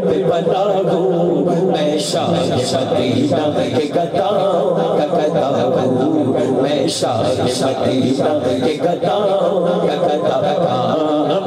پہ بنا ہوں میں شاہ مدینہ کے گداؤں کا گدا ہوں میں شاہ مدینہ کے گداؤں کا گدا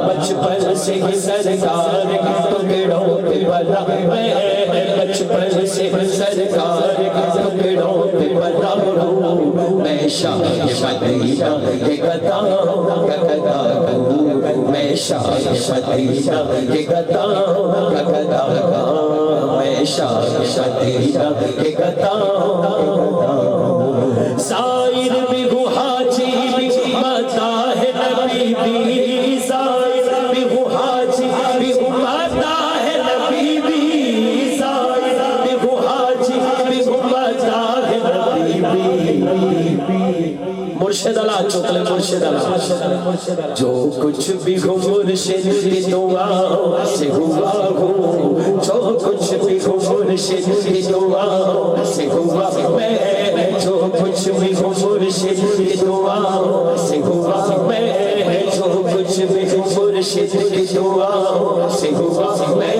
بچپن سے سرکار ٹکڑوں پہ بنا میں بچپن سے سرکار ٹکڑوں پہ بنا ہوں میں شاہ مدینہ کے گداؤں کا گدا ہوں میں شاہ مدینہ کے گداؤں کا گدا ہوں میں شاہ مدینہ کے گداؤں کا گدا ہوں زائر بھی ہوں حاجی بھی مداح نبی بھی زائر بھی ہوں حاجی بھی مداح نبی بھی زائر بھی ہوں حاجی بھی مداح نبی بھی مرشد اللہ چکلے مرشد اللہ جو کچھ بھی ہو مرشد کی دعاؤں سے ہوا ہوں جو کچھ بھی ہو مرشد کی دعاؤں سے ہوا میں جو کچھ بھی ہو مرشد کی دعاؤں سے ہوا میں جو کچھ بھی ہو مرشد کی دعاؤں سے ہوا میں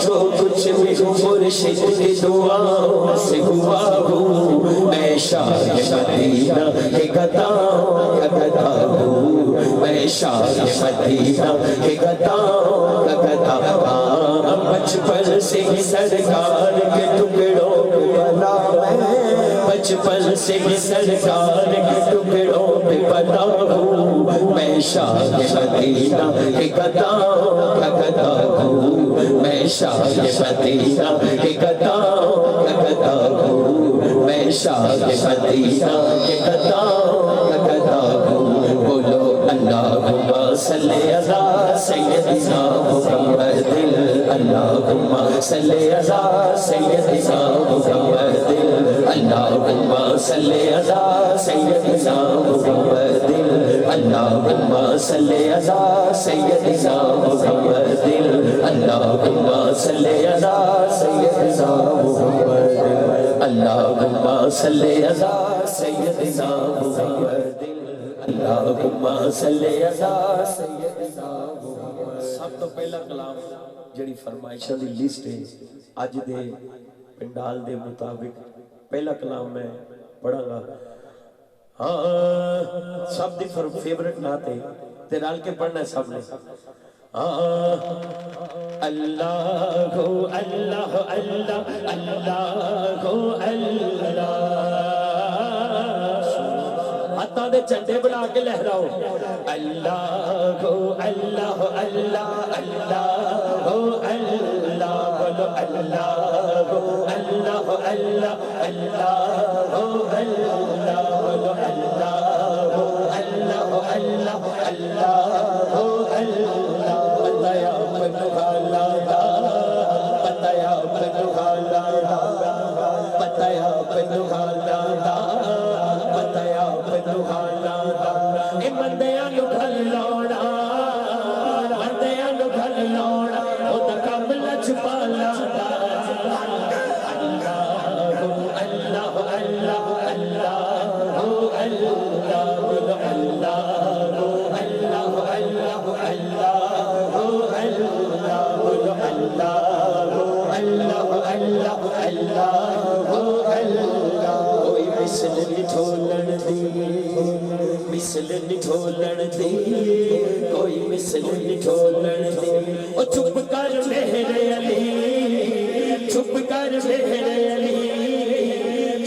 جو کچھ بھی ہو مرشد کی دعاؤں سے ہوا ہوں میں شاہ مدینہ کے گداؤں کا گدا ہوں میں شاہ مدینہ کے گداؤں کا گدا ہوں بچپن سے ہی سرکار کے ٹکڑوں پہ بنا میں بچپن سے ہی سرکار کے ٹکڑوں پہ بنا ہوں میں شاہ مدینہ کے گداؤں کا گدا ہوں میں شاہ مدینہ کے گداؤں کا گدا ہوں میں شاہ مدینہ کے گداؤں کا گدا ہوں بولو اللہم صلی علی سیدنا محمد اللہم صلی علی سیدنا محمد اللہم صلی علی سیدنا محمد اللہم صلی علی سیدنا محمد اللہم صلی علی سیدنا محمد اللہم صلی علی سیدنا محمد اللہم صلی علی سیدنا محمد سب تو پہلا کلام جڑی فرمائشاں دی لسٹ ہے اج دے پنڈال دے مطابق پہلا کلام میں پڑھا گا ہاں سب دی فیورٹ نعت ہے تے رل کے پڑھنا ہے سب نے اللہ اللہ اللہ اللہ اللہ ہاتھاں دے جھنڈے بنا کے لہراؤ اللہ اللہ اللہ اللہ اللہ بولو اللہ اللہ اللہ اللہ اللہ بولو اللہ اللہ اللہ اللہ اللہ بتایا پنوالا دا بتایا پنوالا دا بتایا پنوالا دا بتایا پنوالا دا اے بندیاں نو گھر لوڑا بندیاں نو گھر لوڑا او دا کم لچ پالا دا اللہ اللہ اللہ اللہ اللہ کوئی مثل نٹھولن دی مثل نٹھولن دی کوئی مثل نٹھولن دی او چپ کر میرے علی چپ کر میرے علی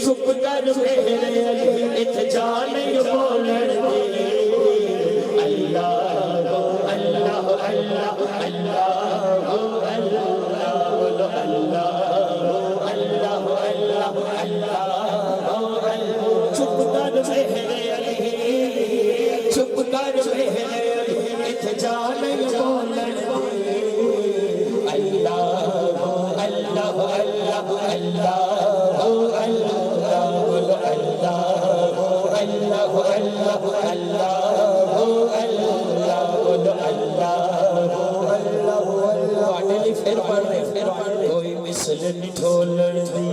چپ کر میرے علی ات جانے بولن دی اللہ اللہ اللہ اللہ چپ کر میرے علی چپ کر میرے علی ات جانے بولن اللہ اللہ اللہ اللہ کوئی مثل نٹھولن دی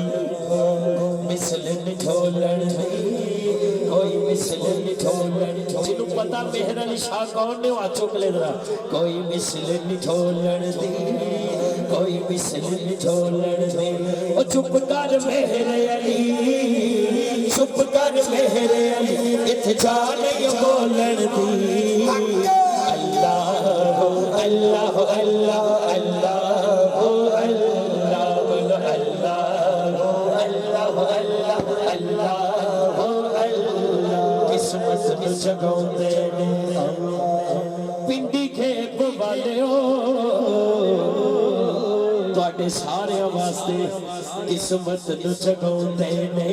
مثل نٹھولن دی کوئی مثل نٹھولن جنہوں پتہ سردار مہر علی شاہ کون نے وہاں چک لے درہ کوئی مثل نٹھولن دی کوئی مثل نٹھولن دی او چپ کر مہر علی چپ کر مہر علی اتھ جانے بولن دی اللہ اللہ اللہ اللہ جگہوں دے پنڈی کھیپ والے ہو تو آٹے سارے واسطے قسمت نو جگہوں دینے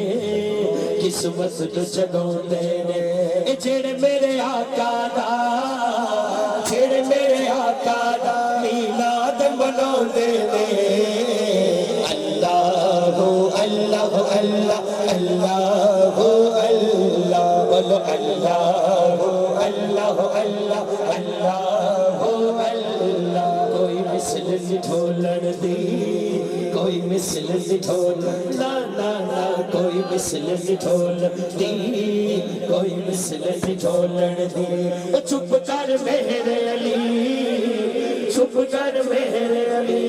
قسمت نو جگہوں دینے اے جیڑے میرے آقا دا جیڑے میرے آقا دا میلاد منو دینے اللہ اللہ اللہ اللہ اللہ اللہ اللہ اللہ اللہ کوئی مثل نٹھولن دی کوئی مثل نٹھولن نا نا نا کوئی مثل نٹھولن دی کوئی مثل نٹھولن دی چپ کر مہر علی چپ کر مہر علی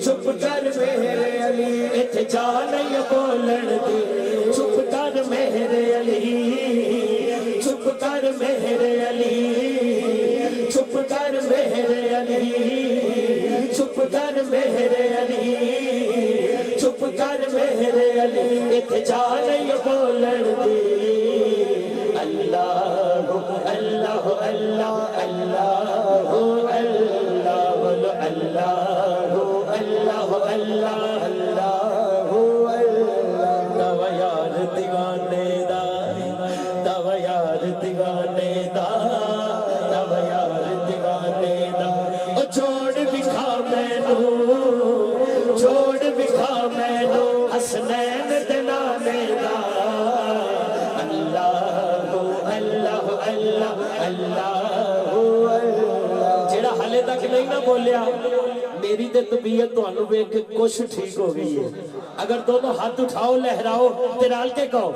چپ کر مہر علی اتھ جانے بولن دی چپ کر مہر علی چپ کر مہر علی چپ کر مہر علی چپ کر مہر علی چپ کر مہر علی اتھ جانے بولن دی اللہ اللہ اللہ اللہ اللہ اللہ اللہ دوا یار دیوانے دا دوا یار دیوانے دا دوا یار دیوانے دا چھوڑ بکھا میں نو چھوڑ بکھا میں نو حسنین دلانے دا اللہ اللہ اللہ اللہ جیڑا حالے تک نہیں نہ بولیا میری تے طبیعت تو انو بے کہ کچھ ٹھیک ہو گئی ہے اگر دونوں ہاتھ اٹھاؤ لہراؤ تیرال کے کہو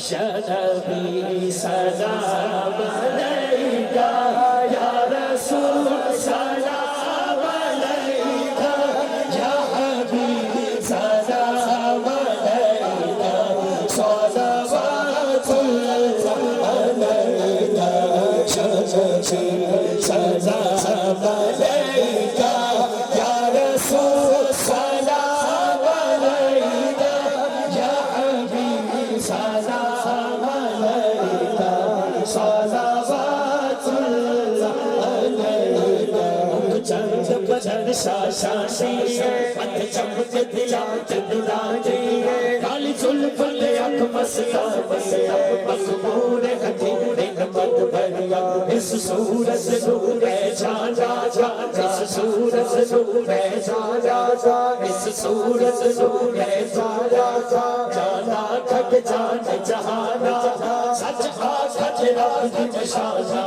یا نبی سلام علیکہ یا رسول سلام علیکہ یا حبیب سلام علیکہ صلوات اللہ علیکہ سلام علیکہ یا رسول سلام علیکہ یا حبیب سلام علیکہ صلوات اللہ علیکہ چند بدن شاشانی ہے مت چمک دلا چندرانی ہے کالی زلف لے اک مستا مقبول خطیب نمت بھریا اس صورت نور جانا جا اس صورت نور جانا جا اس صورت نور جانا جا جانا کھٹ جانا جہانا سچ آخت رب کی شانا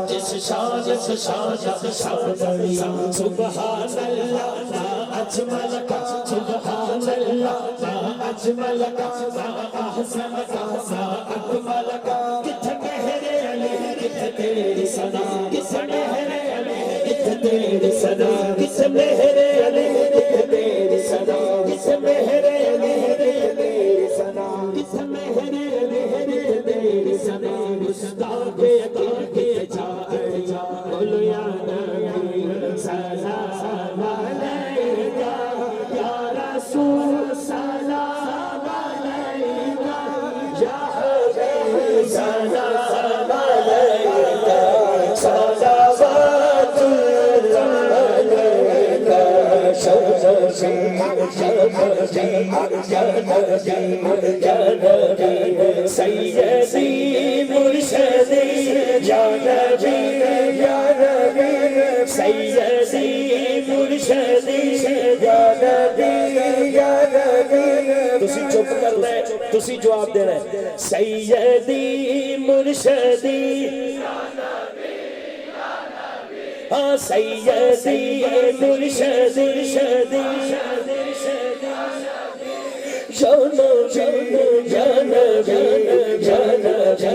جس شان سے شان بڑی سبحان اللہ ما اجمل کا سبحان اللہ ما اجمل کا ما احسن کا ما اکمل کا کتھ مہر علی کتھ تیری ثنا کتھ مہر علی کتھ تیری ثنا کتھ مہر علی کتھ تیری ثنا کتھ مہر علی کتھ تیری ثنا کتھ مہر علی کتھ تیری ثنا مصطفی کے جا بولو یا نبی سلام علیکہ یا رسول سلام علیکہ یا حبیب سلام علیکہ صلوات اللہ علیکہ سیدی مرشدی یا نبی یا نبی سیدی مرشدی یا نبی یا نبی تسی چپ کرنا ہے تسی جواب دینا ہے سیدی مرشدی ہاں سیدی مرشدی یا نبی یا نبی یا نبی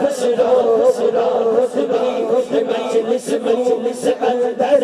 مجلس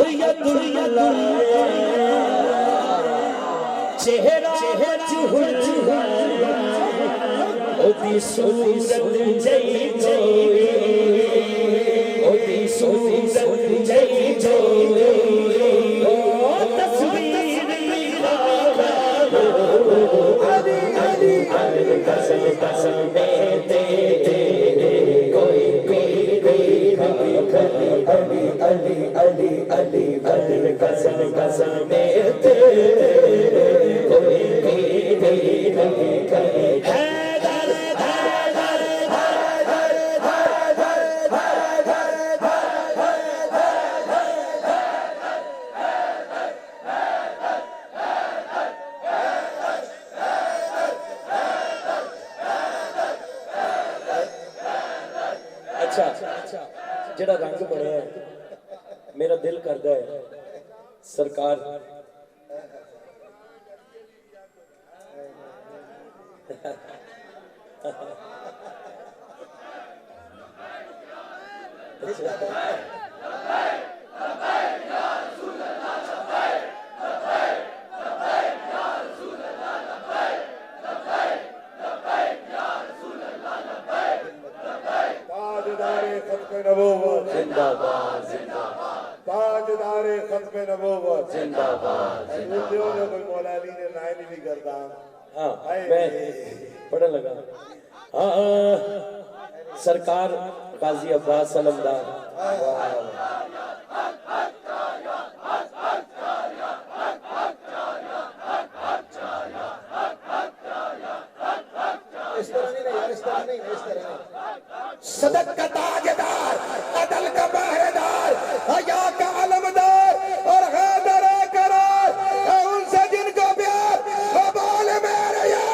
عطیت اللہ چہرہ جہل اودی صورت جئی جوئی اودی صورت جئی جوئی تصویر میرا علی علی علی قسم قسم دیتے کوئی علی علی علی علی علی علی قسم قسم دیتے کوئی جڑا رنگ بنیا ہے میرا دل کردا ہے سرکار زندہ باد زندہ باد تاجدار ختم نبوت زندہ باد جو کوئی مولا علی نے نائن بھی کرتا ہاں میں پڑھن لگا ہاں سرکار غازی عباس علمدار صدق کا تاجدار عدل کا پہرےدار حیا کا علمدار اور حیدر قرار ہے ان سے جن کو پیار وہ بولے میرے یار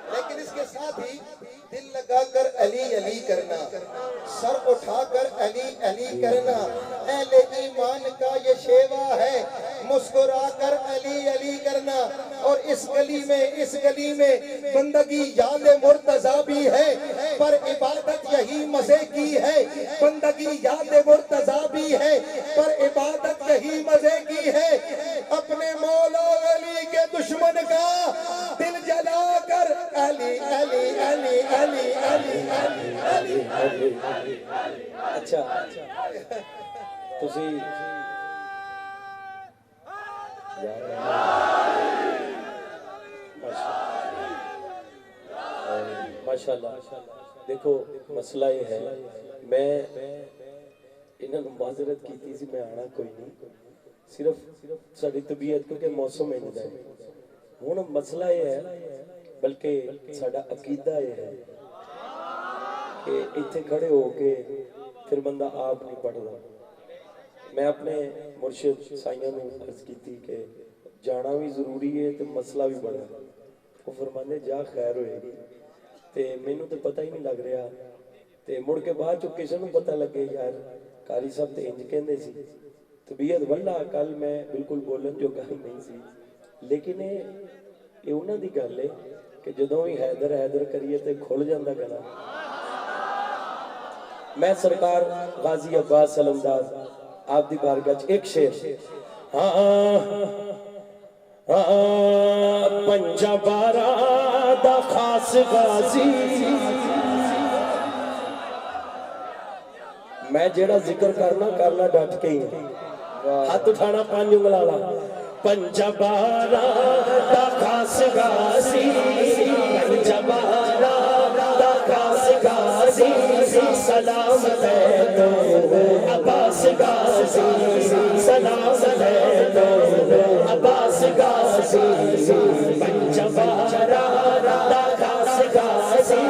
لیکن اس کے ساتھ ہی دل لگا کر علی علی کرنا سر اٹھا کر علی علی کرنا اہل ایمان کا یہ شیوا ہے مسکرا کر علی علی کرنا اور اس گلی میں بندگی یاد مرتضیٰ بھی ہے پر عبادت یہی مزے کی ہے بندگی یاد مرتضیٰ بھی ہے پر عبادت یہی مزے کی ہے اپنے مولا علی کے دشمن کا دل جلا کر علی علی علی علی علی علی علی اچھا تسی ماشاءاللہ دیکھو مسئلہ یہ ہے میں انہوں نے معذرت کی تھی میں آنا کوئی نہیں صرف ساری طبیعت کیونکہ موسم میں نہیں ہے ہوں مسئلہ یہ ہے بلکہ ساڈا عقیدہ یہ ہے کہ اتنے کھڑے ہو کے پھر بندہ آپ نہیں پڑھ رہا میں اپنے مرشد سائیاں نے عرض کی تھی کہ جانا بھی ضروری ہے تو مسئلہ بھی بڑا ہے وہ فرمانے جا خیر ہوئے گی تے مینوں تو پتہ ہی نہیں لگ رہا تے مڑ کے بعد جو کسی نوں پتہ لگے یار قاری صاحب تے انج کہندے سی طبیعت واللہ کل میں بالکل بولن جو گل نہیں سی لیکن یہ انہاں دی گل ہے کہ جدوں بھی حیدر حیدر کریے تے کھل جاندا گلا میں سرکار غازی عباس علمدار آپ دی بارگاہ چ ایک شعر پنجا بارہ دا خاص غازی میں جیڑا ذکر کرنا ڈٹ کے ہی ہاتھ اٹھانا پانچ انگلالا پنجا بارہ دا خاص غازی پنجا بارہ دا خاص غازی سلامت ہے تو عباس غازی سلامت ہے تو عباس غازی پنجا بارہ دا خاص غازی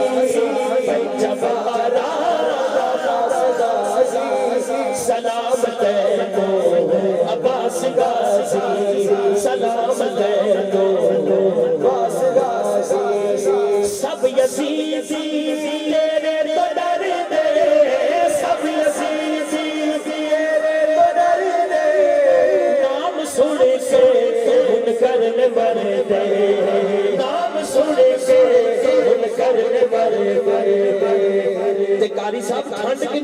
پنجا بارہ دا خاص غازی سلامت ہے تو عباس غازی سلامت ہے تو عباس غازی سب یزیدی تیرے تو ڈر دے سب یزیدی تیرے تو ڈر دے نام سن کے ان کرن مر دے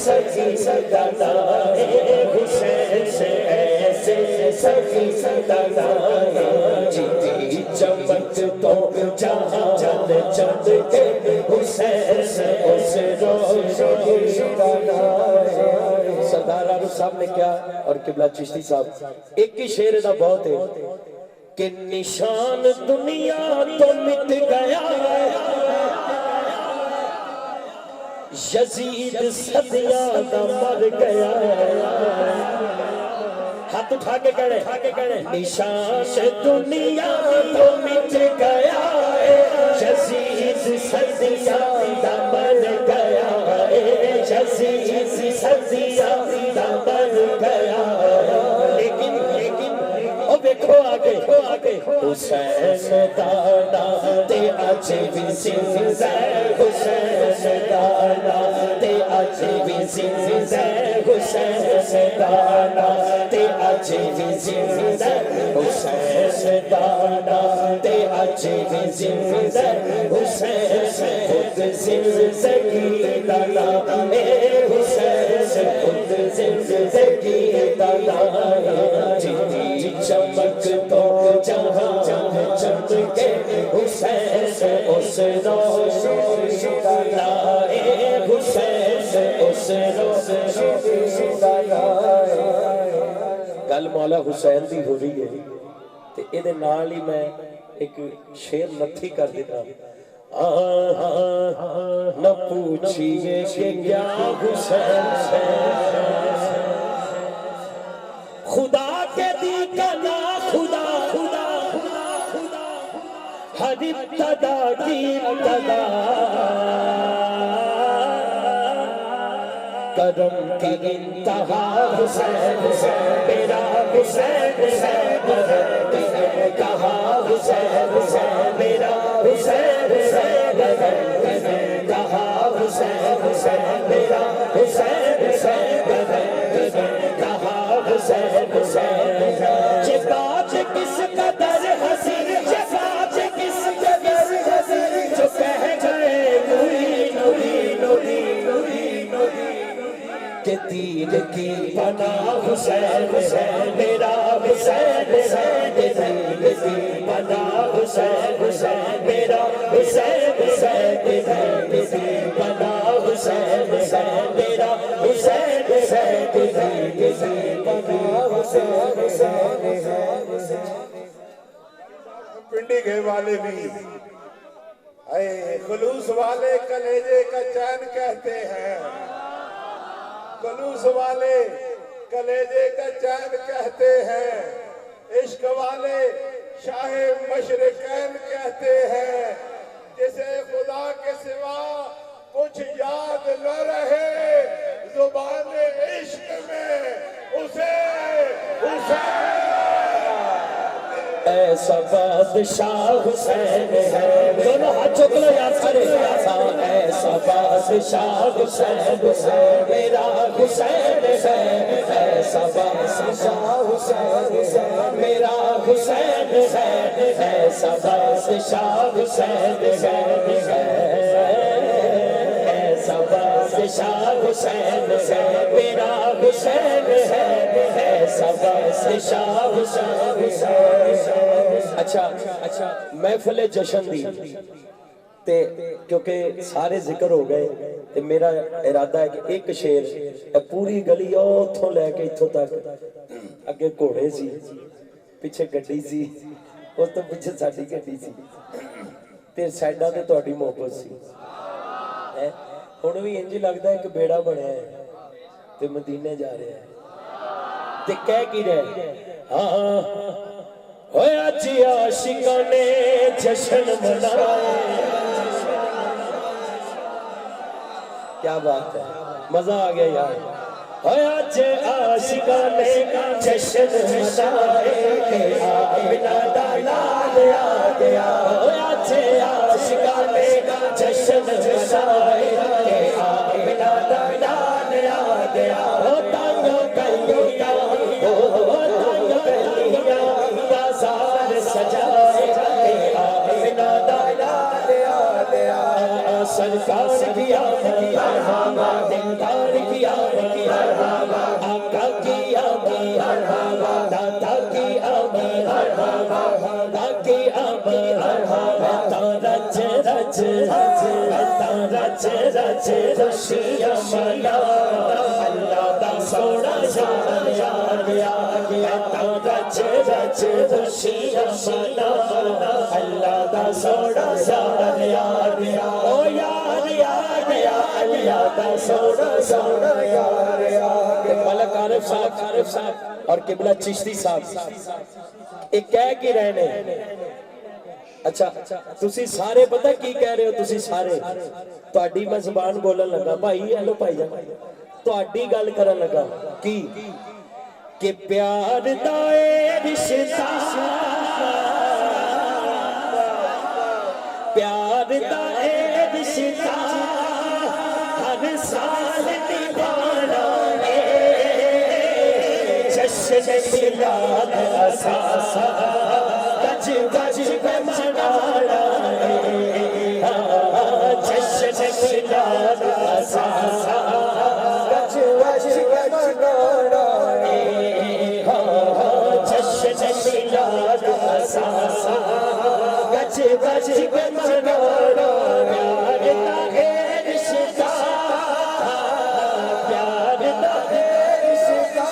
سخی دلائے حسین سے ایسے سخی دلائے جیتی چمک تو جہاں چند چند کے حسین سے اس روشنی دلائے سردار عارف صاحب نے کیا اور قبلہ چشتی صاحب ایک ہی شعر دا بہت ہے کہ نشان دنیا تو مٹ گیا یزید صدیاں دا مر گیا ہاتھ اٹھا کے کہنے نشان دنیا تو مٹ گیا یزید صدیاں دا مر گیا یزید صدیاں دا مر گیا لیکن او دیکھو آگے حسین دانا تے اج بھی زندہ حسین دانا تے اج بھی زندہ حسین دانا تے اج بھی زندہ حسین دانا تے اج بھی زندہ حسین خود زندگی دانا اے حسین خود زندگی دانا جیتی چمک تو جہاں چمکے حسین سے اس روشنی دلائے حسین سے اس روشنی دلائے گل مولا حسین دی ہو رہی ہے تے اے دے نال ہی میں ایک شعر نتھی کر دیتا نہ پوچھئے کہ کیا حسین سے خدا کے دی کنا خدا ہر ابتدا کی ابتدا کرم کی انتہا حسین میرا حسین کہا حسین میرا حسین کہا حسین میرا حسین کہا حسین یہ بات کس قدر حسین یہ بات کس قدر حسین جو کہہ گئے نوری نوری نوری نوری نوری کہ دین کی پناہ حسین میرا حسین دین کی پناہ حسین میرا حسین دین کی پناہ حسین میرا حسین دین کی پناہ حسین پنڈی گئے والے بھی اے خلوص والے کلیجے کا چین کہتے ہیں خلوص والے کلیجے کا چین کہتے ہیں عشق والے شاہ مشرقین کہتے ہیں جسے خدا کے سوا کچھ یاد نہ رہے زبان عشق میں اسے ایسا بادشاہ حسین ہے دونوں ہاتھ چک لو یاد کرے ایسا بادشاہ حسین میرا حسین ہے ایسا بادشاہ حسین میرا حسین ہے ایسا بادشاہ حسین ایسا بادشاہ حسین میرا حسین ہے ایسا بادشاہ حسین اچھا محفل جشن دی تے کیونکہ سارے ذکر ہو گئے تے میرا ارادہ ہے کہ ایک شعر پوری گلی اتھوں لے کے اتھوں تک اگے گھوڑے سی پیچھے گڈی سی اس تو پیچھے ساڈی گڈی سی تے سائڈاں تے تہاڈی محبت سی ہن وی انج لگدا ہے کہ بیڑا بنیا ہے تے مدینے جا رہا ہے تے کہہ کی رہے ہاں ہویا جی عاشقاں نے جشن منائے کیا بات ہے مزہ آ گیا یار ہویا جی عاشقاں نے جشن منائے کہ آمنہ دا لال آ گیا ہویا جی عاشقاں نے جشن منائے کہ آمنہ دا لال آ گیا تانگوں کلیاں بازار سجائے آمنہ دا لال سرکار کیا دلدار کیا رچ رچ رچ رچ خوشیاں منا اللہ دا سونا یار یار رچ رچ خوشیاں منا اللہ دا سونا یار یار او یار یار اللہ دا سونا سونا یار یار ملک عارف صاحب اور قبلہ چشتی صاحب ایک کہہ کے رہنے اچھا تسی سارے پتہ کی کہہ رہے ہو تسی سارے تہاڈی میں زبان بولن لگا بھائی ہیلو بھائی جان تہاڈی گل کرن لگا کی کہ پیار دا اے رشتہ پیار دا اے رشتہ ہر سال نبھانا ہے جشن میلاد اساسا گج گج پہ منانا ہے جشن میلاد اساسا گج گج پہ منانا ہے جشن میلاد اساسا گج گج پہ منانا پیار دا ہے رشتہ پیار دا ہے رشتہ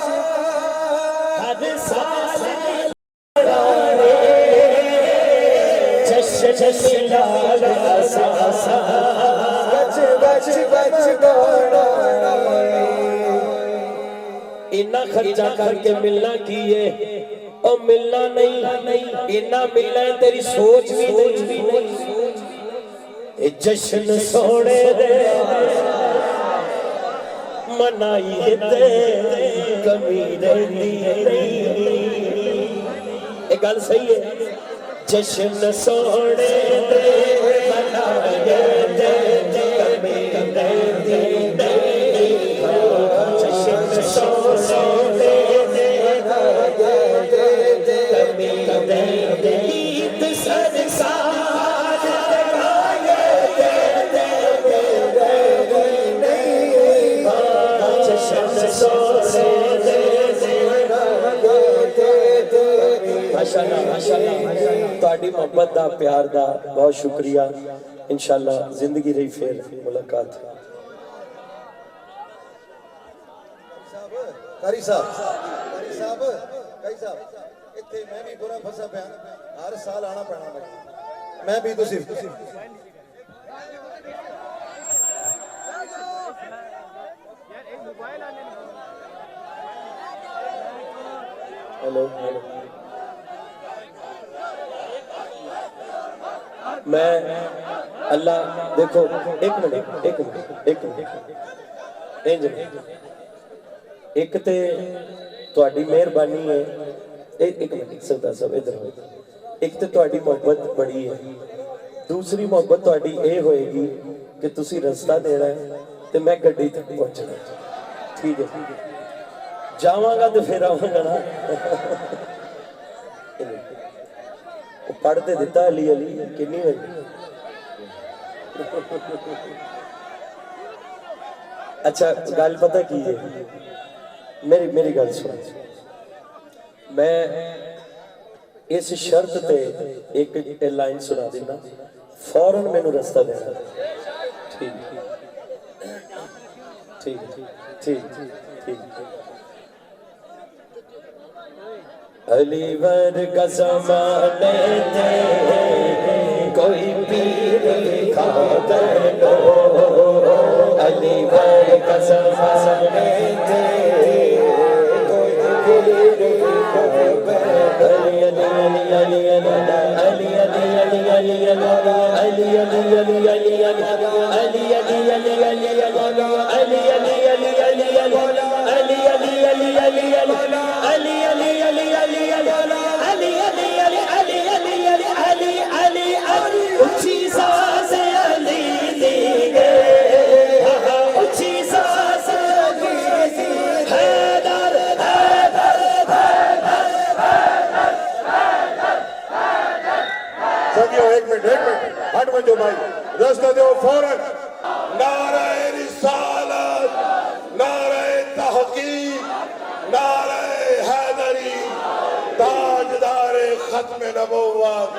ہر سال جشن میلاد اساسا گج گج پہ منانا اتنا خرچہ کر کے ملنا کیے او ملنا نہیں اتنا ملنا ہے تیری سوچ بھی نہیں اے جشن سونے دے منائی دے کمی رہنی اے گل صحیح ہے جشن سونے دے منائی دے کمی رہنی جشن سونے دے عید سرسار لگائے جشن سونے دے ماشاءاللہ تہاڈی محبت دا پیار دا بہت شکریہ انشاءاللہ زندگی رہی پھر ملاقات قاری صاحب اتنے میں بھی برا پھنسا پیا ہر سال آنا پینا میں بھی تسی ہیلو میں اللہ دیکھو ایک منٹ ایک تے تہاڈی مہربانی ہے ایک منٹ سردار صاحب ادھر ہوئے ایک تے تہاڈی محبت بڑی ہے دوسری محبت تہاڈی اے ہوئے گی کہ تسی رستہ دینا ہے تے میں گڈی تک پہنچنا ٹھیک ہے جاواں گا تے پھر آواں گا نا پڑھ تے دیتا علی کنی ہوئی اچھا گل پتہ کی ہے میری گل سن میں اس شرط تے ایک لائن سنا دینا فوراً میں نو رستہ دینا ٹھیک علی ور کا زمانے تھے کوئی پیر لکھا کر لو علی ور کا زمانے تھے کوئی پیر لکھا کر علی علی علی علی علی علی علی علی علی علی علی ہٹ بجو بھائی رستہ دو فوراً نعرہ رسالت نعرہ تحقیق نعرہ حیدری تاجدار ختم نبوت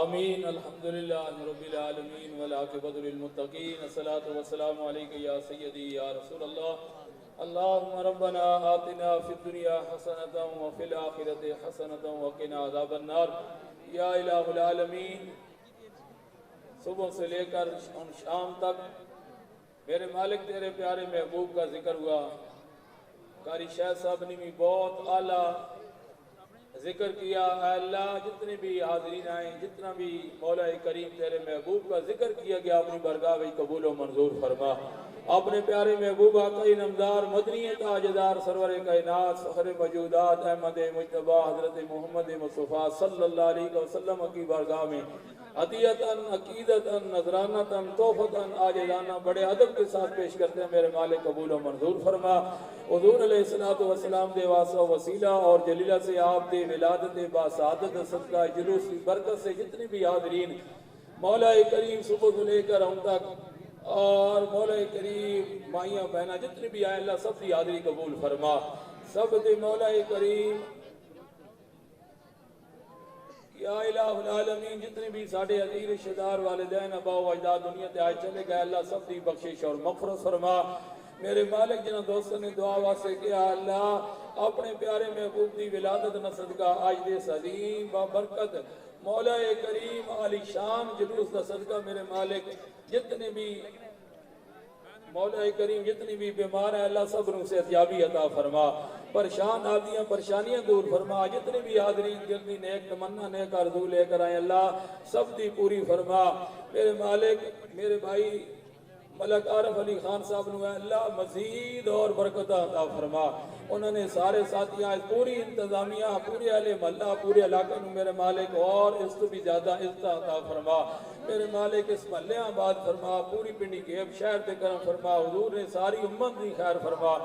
آمین الحمدللہ رب العالمین والعاقبۃ للمتقین الصلاۃ والسلام علیک یا سیدی یا رسول اللہ اللہم ربنا آتنا فی الدنیا حسنۃ وفی الآخرۃ حسنۃ وقنا عذاب النار یا الہ العالمین صبح سے لے کر شام تک میرے مالک تیرے پیارے محبوب کا ذکر ہوا قاری شاہ صاحب نے بھی بہت اعلیٰ ذکر کیا اے اللہ جتنے بھی حاضرین آئیں جتنا بھی مولا کریم تیرے محبوب کا ذکر کیا گیا اپنی برگاہ میں قبول و منظور فرما اپنے پیارے محبوب آقای نمدار مدنی تاجدار سرور کائنات فخر موجودات احمد مجتبی حضرت محمد مصطفیٰ صلی اللہ علیہ وسلم کی بارگاہ میں عطیتاً عقیدتاً نذرانتاً توفتاً عاجزانہ بڑے ادب کے ساتھ پیش کرتے ہیں میرے مالک قبول و منظور فرما حضور علیہ السلام دے واسطہ وسیلہ اور جلیلہ سے آپ دے ولادت باسعادت صدقہ جلوس کی برکت سے جتنے بھی حاضرین مولا کریم صبح سے لے کر ہم تک اور مولا کریم مائیاں بہنہ جتنے بھی آئے اللہ سب کی حاضری قبول فرما سب دے مولا کریم یا الہ العالمین جتنے بھی ساڑھے عزیز رشتہ دار والدین ابا و اجداد دنیا تے آئے چلے گئے اللہ سب دی بخشش اور مغفرت فرما میرے مالک جنہاں دوستوں نے دعا واسطے کیا اللہ اپنے پیارے محبوب دی ولادت نہ صدقہ آج دے عظیم بابرکت مولا کریم علی شان جلوس نہ صدقہ میرے مالک جتنے بھی مولا کریم جتنی بھی بیمار ہیں اللہ صبروں سے صحتیابی عطا فرما پریشان آدیاں پریشانیاں دور فرما جتنے بھی حاضرین جلدی نیک تمنا نیک آرزو لے کر آئیں اللہ سب دی پوری فرما میرے مالک میرے بھائی ملک عارف علی خان صاحب نے اللہ مزید اور برکت عطا فرما انہوں نے سارے ساتھیاں پوری انتظامیہ پورے اہل محلہ پورے علاقے میں میرے مالک اور اس تو بھی زیادہ عزت عطا فرما میرے مالک اس محلے آباد فرما پوری پنڈی کے شہر دے کرم فرما حضور نے ساری امت دی خیر فرما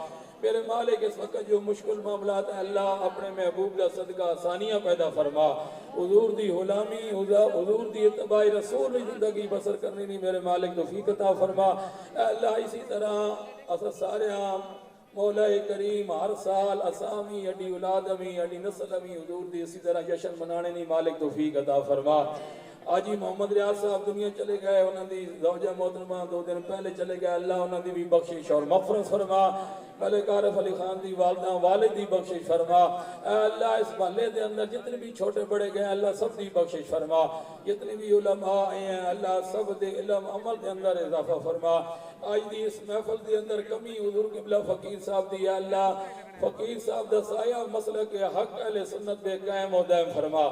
میرے مالک اس وقت جو مشکل معاملات ہیں اللہ اپنے محبوب کا صدقہ آسانیاں پیدا فرما حضور دی غلامی حضور دی اتباع رسول زندگی بسر کرنی نہیں میرے مالک توفیق عطا فرما اے اللہ اسی طرح اثر سارے عام مولا کریم ہر سال اسامی اڈی اولاد امی اڈی نسل امی حضور دی اسی طرح جشن منانے نہیں مالک توفیق عطا فرما آجی محمد ریاض صاحب دنیا چلے گئے انہوں دی زوجہ محترمہ 2 دن پہلے چلے گئے اللہ انہوں دی بھی بخشش اور مغفرت فرما ملک عارف علی خان دی والدہ والد دی بخشش فرما اے اللہ اس محلے دے اندر جتنے بھی چھوٹے بڑے گئے اللہ سب دی بخشش فرما جتنے بھی علماء آئے ہیں اللہ سب دے علم عمل دے اندر اضافہ فرما آج دی اس محفل دے اندر کمی حضور قبلہ فقیر صاحب دی اللہ فقیر صاحب دا سایہ مسئلہ کے حق اہل سنت بے قائم و دائم فرما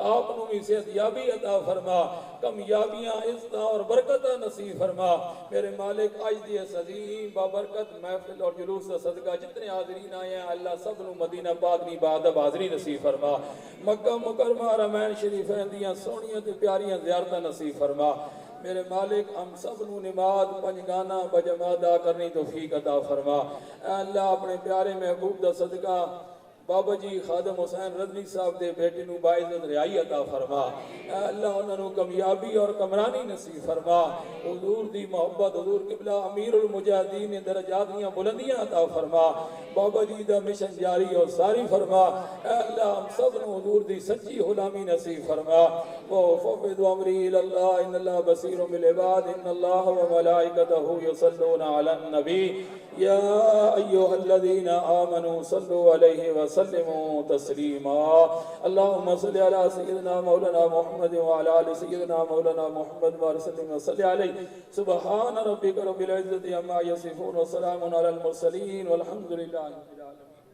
آپ نو بھی صحتیابی عطا فرما کامیابیاں عزت اور برکتہ نصیب فرما میرے مالک آج دی اس عظیم بابرکت محفل اور جلوس کا صدقہ جتنے حاضرین آئے ہیں اللہ سب نو مدینہ پاک نی بادب حاضری نصیب فرما مکہ مکرمہ حرمین شریفین دیاں سونیاں تے پیاریاں زیارتہ نصیب فرما میرے مالک ہم سب نو نماز پنجگانا بجماعت ادا کرنی توفیق عطا فرما اے اللہ اپنے پیارے محبوب دا صدقہ بابا جی خادم حسین رضوی صاحب دے بیٹے نو باعزت رہائی عطا فرما اے اللہ انہاں نو کامیابی اور کمرانی نصیب فرما حضور دی محبت حضور قبلہ امیر المجاہدین درجات دیاں بلندیاں عطا فرما بابا جی دا مشن جاری اور ساری فرما اے اللہ ہم سب نو حضور دی سچی غلامی نصیب فرما وفوض امری اللہ ان اللہ بصیر بالعباد ان اللہ وملائکتہ یصلون علی النبی یا ایھا الذین آمنوا صلوا علیہ وسلموا تسلیما اللہم صلی علی سیدنا مولانا محمد وعلی آل سیدنا مولانا محمد وسلم وصلی علیہ سبحان ربک رب العزت عما یصفون وسلام علی المرسلین والحمد للہ رب العالمین